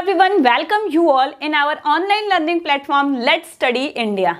everyone, welcome you all in our online learning platform Let's Study India।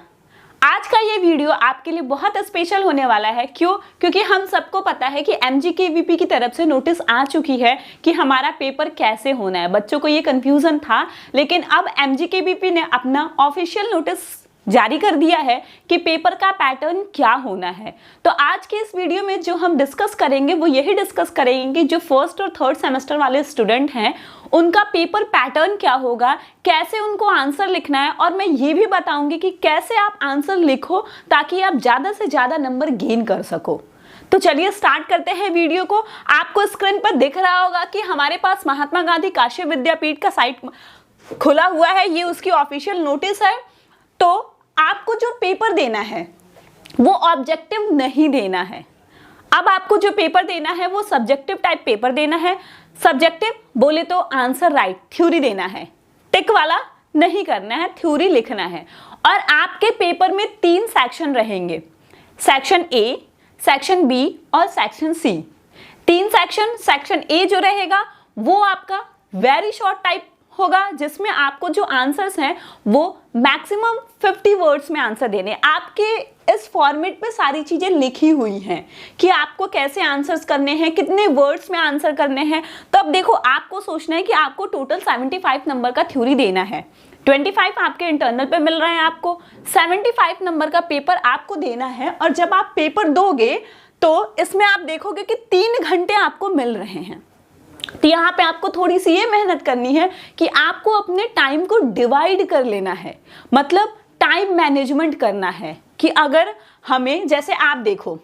आज का ये video आपके लिए बहुत स्पेशल होने वाला है। क्यों? क्योंकि हम सबको पता है कि MGKVP की तरफ से नोटिस आ चुकी है कि हमारा पेपर कैसे होना है। बच्चों को ये कंफ्यूजन था, लेकिन अब MGKVP ने अपना ऑफिशियल नोटिस जारी कर दिया है कि पेपर का पैटर्न क्या होना है। तो आज के इस वीडियो में जो हम डिस्कस करेंगे वो यही डिस्कस करेंगे कि जो फर्स्ट और थर्ड सेमेस्टर वाले स्टूडेंट हैं उनका पेपर पैटर्न क्या होगा, कैसे उनको आंसर लिखना है, और मैं ये भी बताऊंगी कि कैसे आप आंसर लिखो ताकि आप ज़्यादा से ज़्यादा नंबर गेन कर सको। तो चलिए स्टार्ट करते हैं वीडियो को। आपको स्क्रीन पर दिख रहा होगा कि हमारे पास महात्मा गांधी काशी विद्यापीठ का साइट खुला हुआ है, ये उसकी ऑफिशियल नोटिस है। तो आपको जो पेपर देना है वो ऑब्जेक्टिव नहीं देना है। अब आपको जो पेपर देना है वो सब्जेक्टिव टाइप पेपर देना है। सब्जेक्टिव बोले तो आंसर राइट, थ्योरी देना है, टिक वाला नहीं करना है, थ्योरी लिखना है। और आपके पेपर में 3 सेक्शन रहेंगे, सेक्शन ए, सेक्शन बी और सेक्शन सी। 3 सेक्शन ए जो रहेगा वो आपका वेरी शॉर्ट टाइप होगा, जिसमें आपको जो आंसर्स हैं वो मैक्सिमम 50 वर्ड्स में आंसर देने। आपके इस फॉर्मेट पे सारी चीजें लिखी हुई हैं कि आपको कैसे आंसर्स करने हैं, कितने वर्ड्स में आंसर करने हैं। तो अब देखो, आपको सोचना है कि आपको टोटल 75 नंबर का थ्योरी देना है। 25 आपके इंटरनल पे मिल रहे हैं, आपको 75 नंबर का पेपर आपको देना है। और जब आप पेपर दोगे तो इसमें आप देखोगे कि 3 घंटे आपको मिल रहे हैं। तो यहाँ पे आपको थोड़ी सी ये मेहनत करनी है कि आपको अपने टाइम को डिवाइड कर लेना है, मतलब टाइम मैनेजमेंट करना है। कि अगर हमें, जैसे आप देखो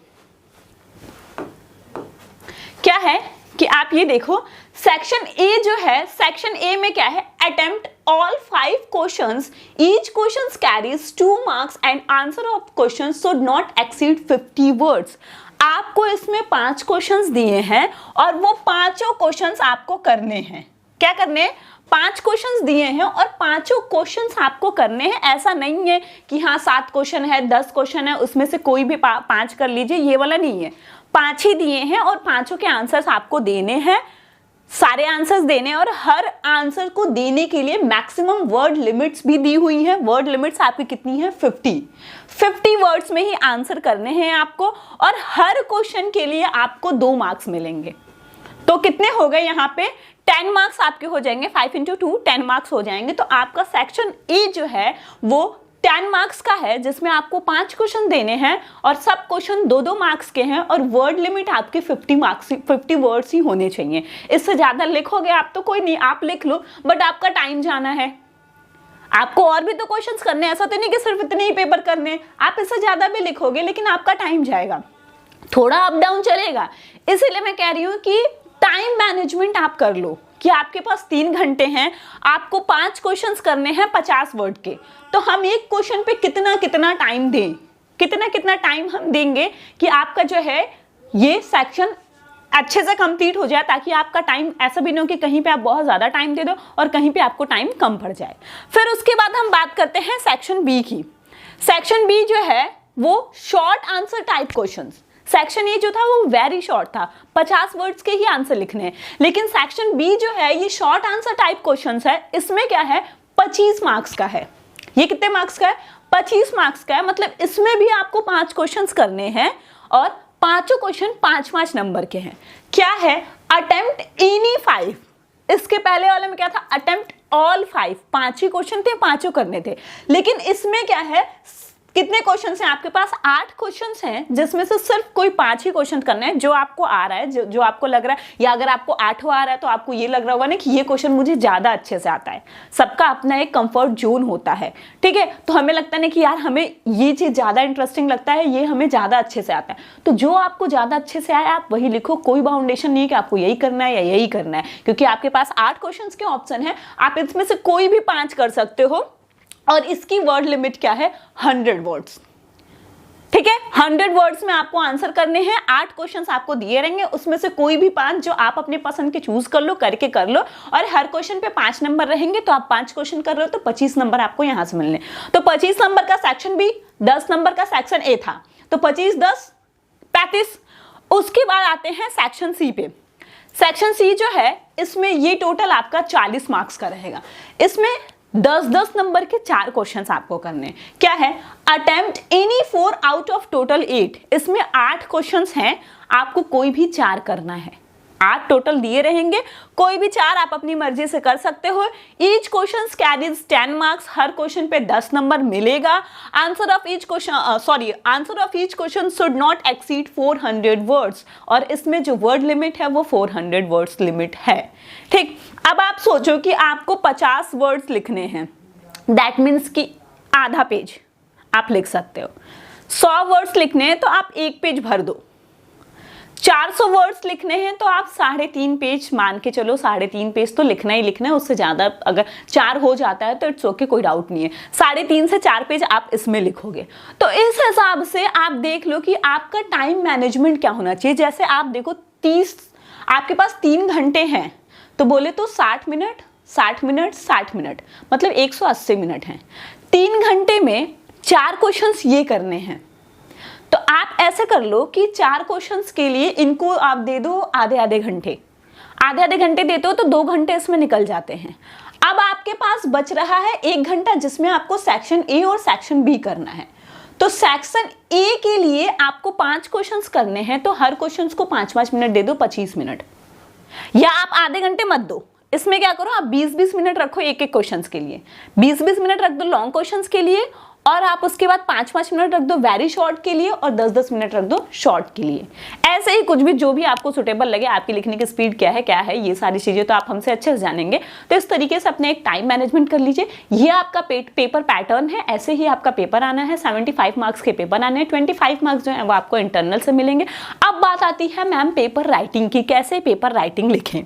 क्या है कि आप ये देखो, सेक्शन ए जो है, सेक्शन ए में क्या है, attempt all 5 questions, each question carries 2 marks and answer of question should not exceed 50 words. आपको इसमें 5 क्वेश्चंस दिए हैं और वो 5 क्वेश्चंस आपको करने हैं। क्या करने हैं? 5 क्वेश्चंस दिए हैं और 5 क्वेश्चंस आपको करने हैं। ऐसा नहीं है कि हाँ 7 क्वेश्चन है, 10 क्वेश्चन है, उसमें से कोई भी 5 कर लीजिए, ये वाला नहीं है। 5 ही दिए हैं और 5 के आंसर्स आपको देने हैं, सारे आंसर्स देने। और हर आंसर को देने के लिए मैक्सिमम वर्ड लिमिट्स भी दी हुई है। वर्ड लिमिट्स आपकी कितनी है? 50 वर्ड्स में ही आंसर करने हैं आपको। और हर क्वेश्चन के लिए आपको 2 मार्क्स मिलेंगे। तो कितने हो गए यहाँ पे? 10 मार्क्स आपके हो जाएंगे, 5 × 2 10 मार्क्स हो जाएंगे। तो आपका सेक्शन ए जो है वो 10 मार्क्स का है, जिसमें आपको 5 क्वेश्चन देने हैं और सब क्वेश्चन 2-2 मार्क्स के हैं। और वर्ड लिमिट आपके 50 वर्ड्स ही होने चाहिए। इससे ज्यादा लिखोगे आप तो कोई नहीं, आप लिख लो, बट आपका टाइम जाना है। आपको और भी तो क्वेश्चंस करने हैं, ऐसा तो नहीं कि सिर्फ इतने ही पेपर करने। आप इससे ज्यादा भी लिखोगे लेकिन आपका टाइम जाएगा, थोड़ा अप डाउन चलेगा। इसीलिए मैं कह रही हूँ कि टाइम मैनेजमेंट आप कर लो कि आपके पास 3 घंटे हैं, आपको 5 क्वेश्चंस करने हैं 50 वर्ड के। तो हम एक क्वेश्चन पे कितना टाइम दें, कितना टाइम हम देंगे कि आपका जो है ये सेक्शन अच्छे से कंप्लीट हो जाए, ताकि आपका टाइम ऐसा भी नहीं हो कि कहीं पे आप बहुत ज्यादा टाइम दे दो और कहीं पे आपको टाइम कम पड़ जाए। फिर उसके बाद हम बात करते हैं सेक्शन बी की। सेक्शन बी जो है वो short answer type questions. Section A जो था वो वेरी शॉर्ट था, 50 वर्ड्स के ही आंसर लिखने हैं। लेकिन सेक्शन बी जो है ये शॉर्ट आंसर टाइप क्वेश्चंस है। इसमें क्या है, 25 मार्क्स का है। ये कितने मार्क्स का है? 25 मार्क्स का है। मतलब इसमें भी आपको 5 क्वेश्चंस करने हैं और 5 क्वेश्चन 5-5 नंबर के हैं। क्या है? Attempt any 5। इसके पहले वाले में क्या था? Attempt all 5। 5 ही क्वेश्चन थे, 5 करने थे। लेकिन इसमें क्या है, कितने क्वेश्चंस हैं आपके पास? 8 क्वेश्चंस हैं, जिसमें से सिर्फ कोई 5 ही क्वेश्चन करने हैं, जो आपको आ रहा है, जो आपको लग रहा है। या अगर आपको 8 आ रहा है तो आपको ये लग रहा होगा ना कि ये क्वेश्चन मुझे ज्यादा अच्छे से आता है। सबका अपना एक कंफर्ट जोन होता है, ठीक है। तो हमें लगता है कि यार हमें ये चीज ज्यादा इंटरेस्टिंग लगता है, ये हमें ज्यादा अच्छे से आता है। तो जो आपको ज्यादा अच्छे से आया आप वही लिखो। कोई बाउंडेशन नहीं है कि आपको यही करना है या यही करना है, क्योंकि आपके पास 8 क्वेश्चन के ऑप्शन है। आप इसमें से कोई भी 5 कर सकते हो। और इसकी वर्ड लिमिट क्या है? 100 वर्ड्स, ठीक है। 100 वर्ड्स में आपको आंसर करने हैं। 8 क्वेश्चंस आपको दिए रहेंगे, उसमें से कोई भी 5 जो आप अपने पसंद के चूज कर लो, करके कर लो। और हर क्वेश्चन पे 5 नंबर रहेंगे, तो आप 5 क्वेश्चन कर रहे हो तो 25 नंबर आपको यहां से मिलने। तो 25 नंबर का सेक्शन बी, 10 नंबर का सेक्शन ए था, तो 25 10 35। उसके बाद आते हैं सेक्शन सी पे। सेक्शन सी जो है इसमें ये टोटल आपका 40 मार्क्स का रहेगा। इसमें 10-10 नंबर के 4 क्वेश्चंस आपको करने हैं। क्या है? Attempt any 4 out of total 8। इसमें 8 क्वेश्चंस हैं, आपको कोई भी 4 करना है। 8 टोटल दिए रहेंगे, कोई भी 4 आप अपनी मर्जी से कर सकते हो। ईच क्वेश्चन कैरीज 10 मार्क्स, हर क्वेश्चन पे 10 नंबर मिलेगा। Answer of each question should not exceed 400 words, और इसमें जो वर्ड लिमिट है वो 400 वर्ड्स लिमिट है। ठीक, अब आप सोचो कि आपको 50 वर्ड्स लिखने हैं, दैट मीन्स कि आधा पेज आप लिख सकते हो। 100 वर्ड्स लिखने हैं तो आप 1 पेज भर दो। 400 वर्ड्स लिखने हैं तो आप 3.5 पेज मान के चलो, 3.5 पेज तो लिखना ही लिखना है। उससे ज़्यादा अगर 4 हो जाता है तो इट्स ओके, कोई डाउट नहीं है। 3.5 से 4 पेज आप इसमें लिखोगे। तो इस हिसाब से आप देख लो कि आपका टाइम मैनेजमेंट क्या होना चाहिए। जैसे आप देखो 30, आपके पास 3 घंटे हैं तो बोले तो 60 मिनट 60 मिनट 60 मिनट, मतलब 180 मिनट हैं। 3 घंटे में 4 क्वेश्चंस ये करने हैं। तो आप ऐसे कर लो कि 4 क्वेश्चंस के लिए इनको आप दे दो आधे घंटे देते हो तो 2 घंटे इसमें निकल जाते हैं। अब आपके पास बच रहा है 1 घंटा जिसमें आपको सेक्शन ए और सेक्शन बी करना है। तो सेक्शन ए के लिए आपको 5 क्वेश्चंस करने हैं, तो हर क्वेश्चंस को 5-5 मिनट दे दो, 25 मिनट। या आप आधे घंटे मत दो, इसमें क्या करो आप 20-20 मिनट रखो एक क्वेश्चंस के लिए। 20-20 मिनट रख दो लॉन्ग क्वेश्चंस के लिए, और आप उसके बाद 5-5 मिनट रख दो वेरी शॉर्ट के लिए, और 10-10 मिनट रख दो शॉर्ट के लिए। ऐसे ही कुछ भी जो भी आपको सुटेबल लगे, आपकी लिखने की स्पीड क्या है ये सारी चीजें तो आप हमसे अच्छे से जानेंगे। तो इस तरीके से अपने एक टाइम मैनेजमेंट कर लीजिए। ये आपका पेपर पैटर्न है, ऐसे ही आपका पेपर आना है। 75 मार्क्स के पेपर आने हैं, 25 मार्क्स जो है वो आपको इंटरनल से मिलेंगे। अब बात आती है मैम पेपर राइटिंग की, कैसे पेपर राइटिंग लिखें।